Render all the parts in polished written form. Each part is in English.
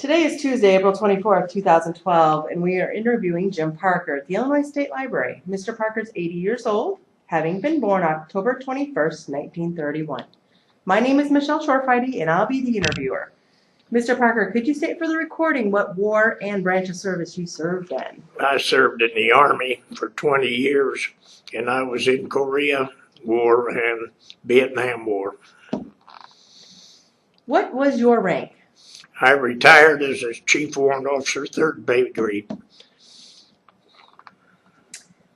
Today is Tuesday, April 24th, 2012, and we are interviewing Jim Parker at the Illinois State Library. Mr. Parker's 80 years old, having been born October 21st, 1931. My name is Michelle Shorfighty, and I'll be the interviewer. Mr. Parker, could you state for the recording what war and branch of service you served in? I served in the Army for 20 years, and I was in Korea War and Vietnam War. What was your rank? I retired as a Chief Warrant Officer, 3rd Brigade.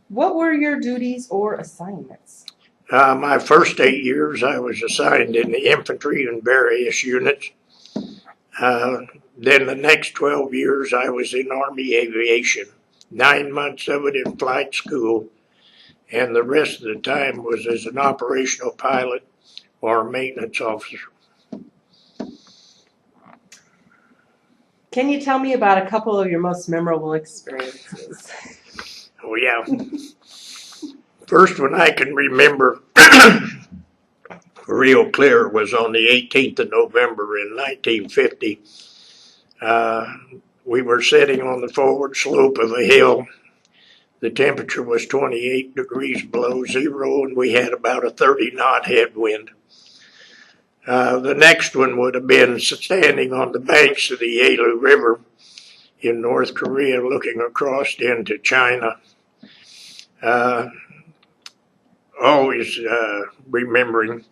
What were your duties or assignments? My first 8 years, I was assigned in the infantry in various units. Then the next 12 years, I was in Army aviation. 9 months of it in flight school, and the rest of the time was as an operational pilot or a maintenance officer. Can you tell me about a couple of your most memorable experiences? Oh, yeah. First one I can remember real clear was on the 18th of November in 1950. We were sitting on the forward slope of a hill. The temperature was 28 degrees below zero, and we had about a 30-knot headwind. The next one would have been standing on the banks of the Yalu River in North Korea looking across into China. Always remembering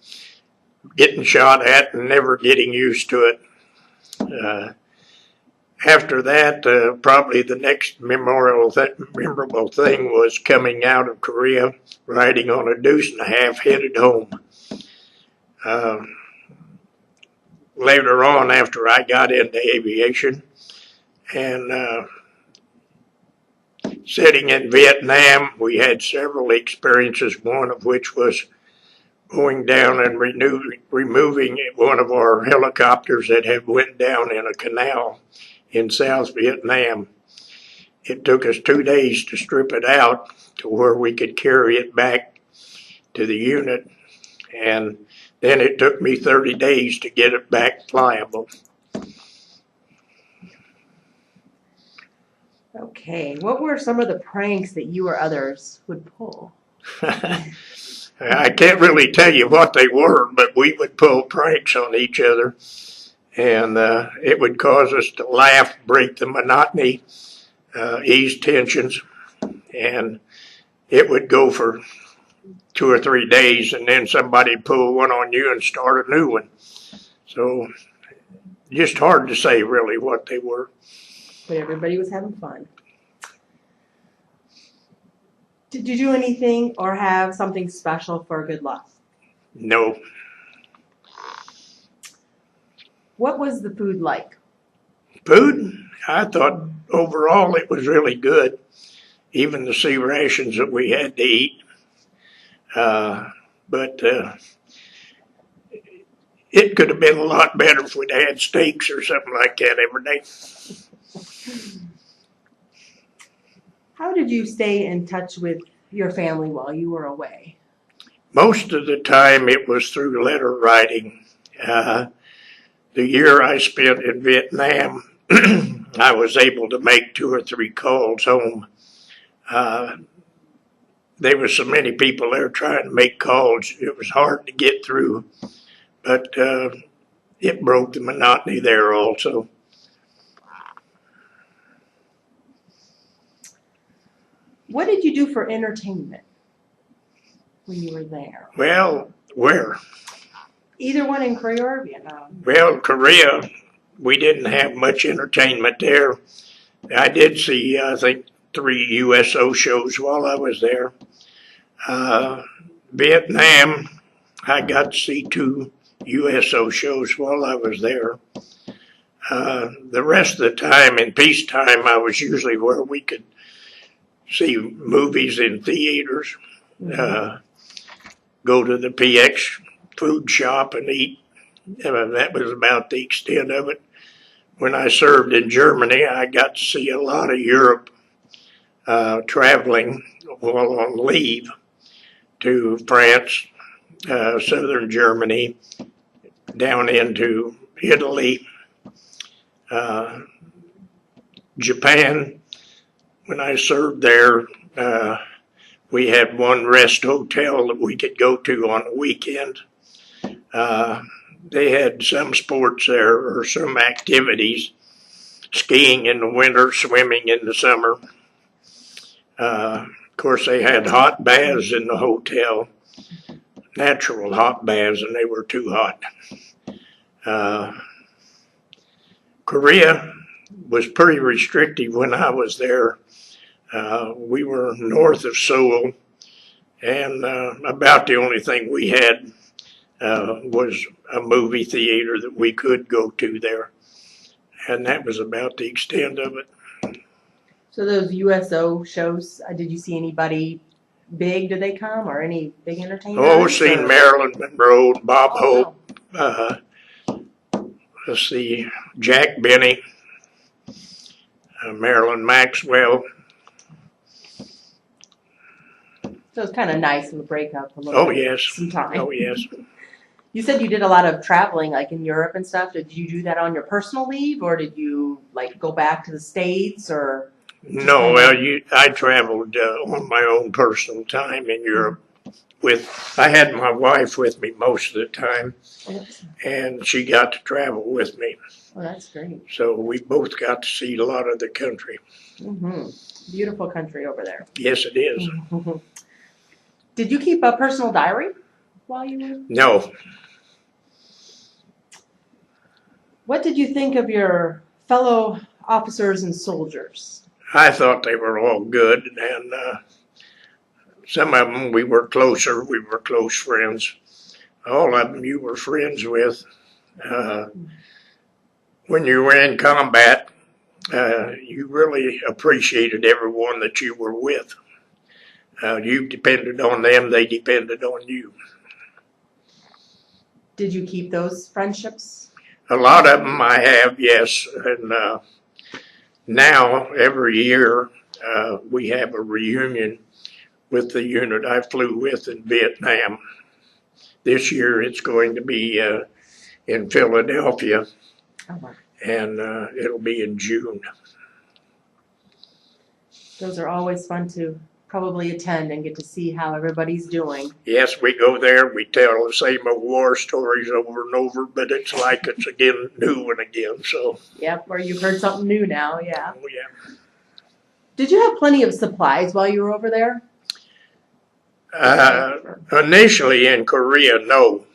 getting shot at and never getting used to it. After that, probably the next memorable thing was coming out of Korea, riding on a deuce and a half, headed home. Later on, after I got into aviation and sitting in Vietnam, we had several experiences, one of which was going down and removing one of our helicopters that had went down in a canal in South Vietnam. It took us 2 days to strip it out to where we could carry it back to the unit, and then it took me 30 days to get it back flyable. Okay, what were some of the pranks that you or others would pull? I can't really tell you what they were, but we would pull pranks on each other, and it would cause us to laugh, break the monotony, ease tensions, and it would go for 2 or 3 days, and then somebody pull one on you and start a new one. So just hard to say really what they were. But everybody was having fun. Did you do anything or have something special for good luck? No. What was the food like? Food? I thought overall it was really good. Even the sea rations that we had to eat. But it could have been a lot better if we'd had steaks or something like that every day. How did you stay in touch with your family while you were away? Most of the time it was through letter writing. The year I spent in Vietnam, I was able to make 2 or 3 calls home. There were so many people there trying to make calls, it was hard to get through, but it broke the monotony there also. What did you do for entertainment when you were there? Well, where? Either one in Korea or Vietnam. Well, Korea, we didn't have much entertainment there. I did see, I think, 3 USO shows while I was there. Vietnam, I got to see 2 USO shows while I was there. The rest of the time, in peacetime, I was usually where we could see movies in theaters, go to the PX food shop and eat. That was about the extent of it. When I served in Germany, I got to see a lot of Europe, traveling while on leave to France, southern Germany, down into Italy, Japan, when I served there, we had one rest hotel that we could go to on the weekend. They had some sports there or some activities, skiing in the winter, swimming in the summer. Of course, they had hot baths in the hotel, natural hot baths, and they were too hot. Korea was pretty restrictive when I was there. We were north of Seoul, and about the only thing we had was a movie theater that we could go to there, and that was about the extent of it. So those USO shows, did you see anybody big? Did they come or any big entertainers? Oh, seen or? Marilyn Monroe, Bob Oh, Hope. Let's see, Jack Benny, Marilyn Maxwell. so it's kind of nice in the breakup a little Oh bit. yes. Some time. Oh yes. You said you did a lot of traveling, like in Europe and stuff. Did you do that on your personal leave, or did you like go back to the States, or? No, well, I traveled on my own personal time in Europe. I had my wife with me most of the time, and she got to travel with me. Oh, that's great. So we both got to see a lot of the country. Beautiful country over there. Yes, it is. Did you keep a personal diary while you were? No. What did you think of your fellow officers and soldiers? I thought they were all good, and some of them we were closer. We were close friends. All of them you were friends with. When you were in combat, you really appreciated everyone that you were with. You depended on them, they depended on you. Did you keep those friendships? A lot of them I have, yes. And now, every year, we have a reunion with the unit I flew with in Vietnam. This year it's going to be in Philadelphia, and it'll be in June. Those are always fun to probably attend and get to see how everybody's doing. Yes, we go there, we tell the same old war stories over and over, but it's like it's again new and again. So. Yep, or you've heard something new now, yeah. Oh, yeah. Did you have plenty of supplies while you were over there? Initially in Korea, no.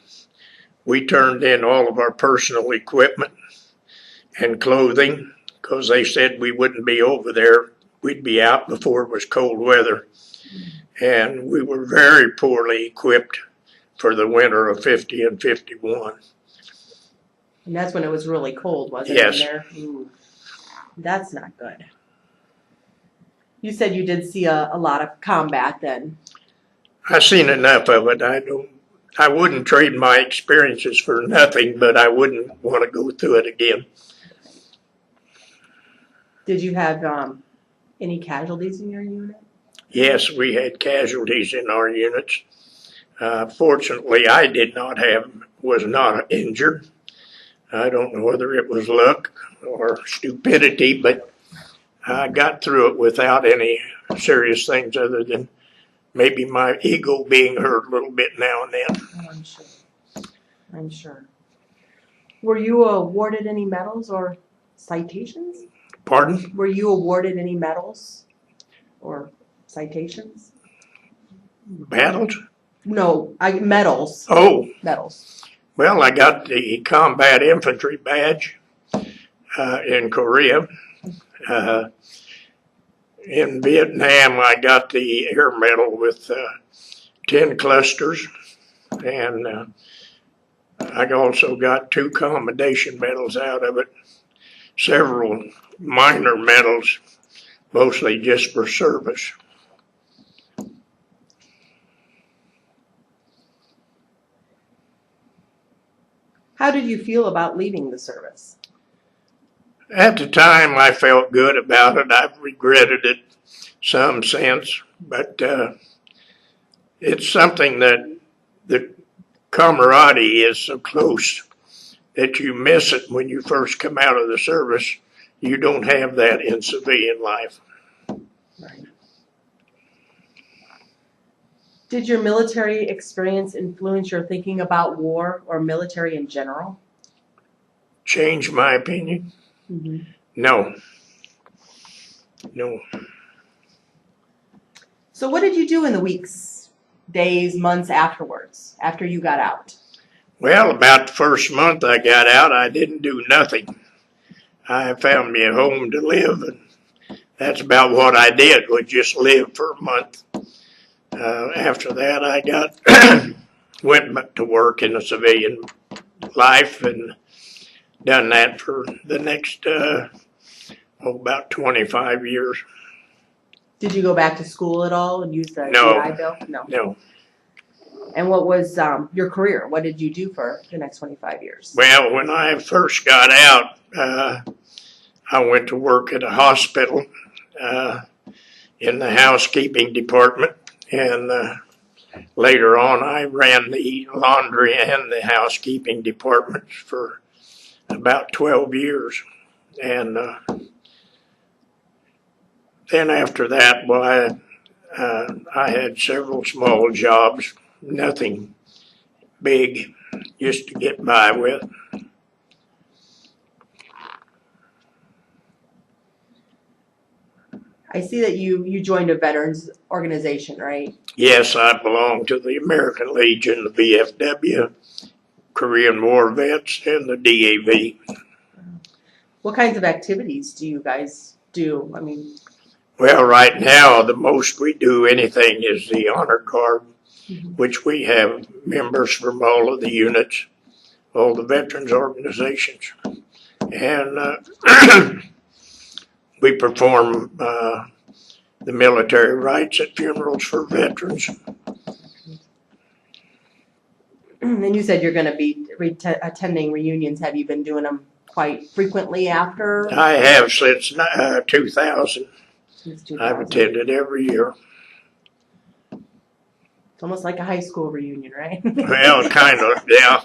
We turned in all of our personal equipment and clothing because they said we wouldn't be over there. We'd be out before it was cold weather. And we were very poorly equipped for the winter of 50 and 51. And that's when it was really cold, wasn't Yes. it? There? Ooh, that's not good. You said you did see a lot of combat then. I've seen enough of it. I wouldn't trade my experiences for nothing, but I wouldn't want to go through it again. Did you have any casualties in your unit? Yes, we had casualties in our units. Fortunately, I was not injured. I don't know whether it was luck or stupidity, but I got through it without any serious things other than maybe my ego being hurt a little bit now and then. Oh, I'm sure. Were you awarded any medals or citations? Pardon? Were you awarded any medals or citations? Battles? No, medals. Oh. Medals. Well, I got the combat infantry badge in Korea. In Vietnam, I got the air medal with 10 clusters, and I also got 2 commendation medals out of it, several minor medals, mostly just for service. How did you feel about leaving the service? At the time, I felt good about it. I've regretted it some since, but it's something that the camaraderie is so close that you miss it when you first come out of the service. You don't have that in civilian life. Right. Did your military experience influence your thinking about war or military in general? Change my opinion? Mm-hmm. No. So what did you do in the weeks, days, months afterwards, after you got out? Well, about the first month I got out, I didn't do nothing. I found me a home to live, and that's about what I did, was just live for a month. After that, I went to work in the civilian life and done that for the next, about 25 years. Did you go back to school at all and use the No. GI Bill? No. No. And what was your career? What did you do for the next 25 years? Well, when I first got out, I went to work at a hospital in the housekeeping department, and later on I ran the laundry and the housekeeping departments for about 12 years. And then after that, well, I had several small jobs, nothing big, just to get by with. I see that you joined a veterans organization, right? Yes, I belong to the American Legion, the VFW, Korean War vets, and the DAV. What kinds of activities do you guys do? I mean, Well, right now, the most we do anything is the Honor Guard, mm-hmm. which we have members from all of the units, all the veterans organizations. And we perform the military rites at funerals for veterans. And you said you're going to be attending reunions. Have you been doing them quite frequently after? I have since 2000. Since 2000. I've attended every year. It's almost like a high school reunion, right? Well, kind of, yeah.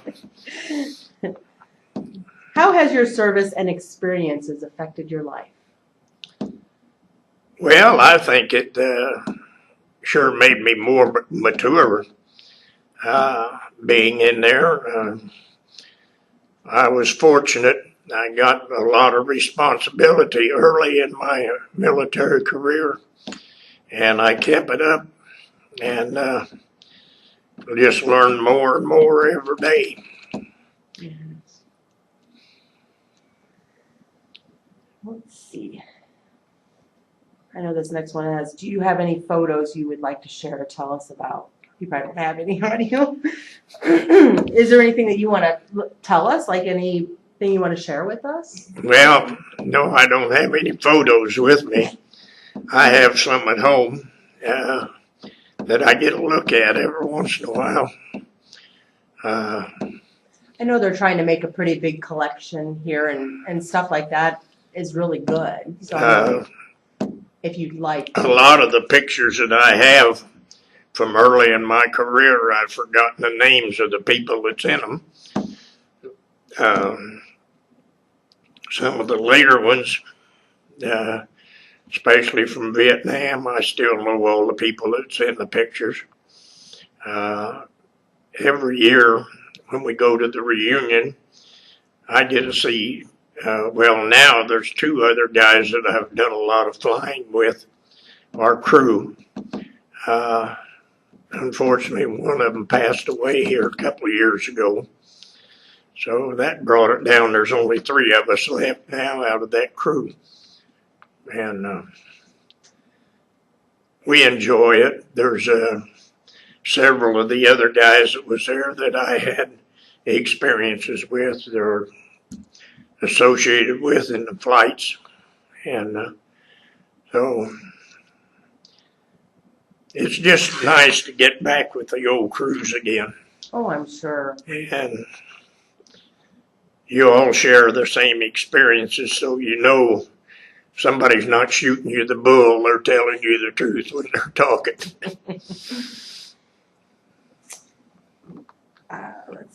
How has your service and experiences affected your life? Well, I think it sure made me more mature being in there. I was fortunate. I got a lot of responsibility early in my military career, and I kept it up and just learned more and more every day. Yes. Let's see. I know this next one has, do you have any photos you would like to share or tell us about? You probably don't have any audio. Is there anything that you want to tell us, like anything you want to share with us? Well, no, I don't have any photos with me. I have some at home that I get a look at every once in a while. I know they're trying to make a pretty big collection here, and stuff like that is really good. So if you'd like. A lot of the pictures that I have from early in my career, I've forgotten the names of the people that's in them. Some of the later ones, especially from Vietnam, I still know all the people that's in the pictures. Every year when we go to the reunion, I get to see, well, now there's two other guys that I've done a lot of flying with, our crew. Unfortunately, one of them passed away here a couple of years ago. So that brought it down. There's only 3 of us left now out of that crew. And we enjoy it. There's several of the other guys that was there that I had experiences with. They're associated with in the flights. And so it's just nice to get back with the old crews again. Oh, I'm sure. And you all share the same experiences, so you know somebody's not shooting you the bull. They're telling you the truth when they're talking. Let's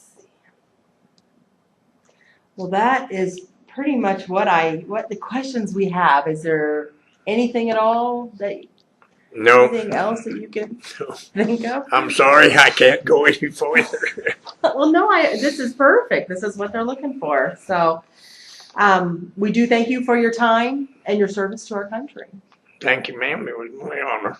see. Well, that is pretty much what the questions we have. Is there anything at all No, anything else that you can think of? I'm sorry, I can't go any further. Well, no, this is perfect. This is what they're looking for. So, we do thank you for your time and your service to our country. Thank you, ma'am. It was my honor.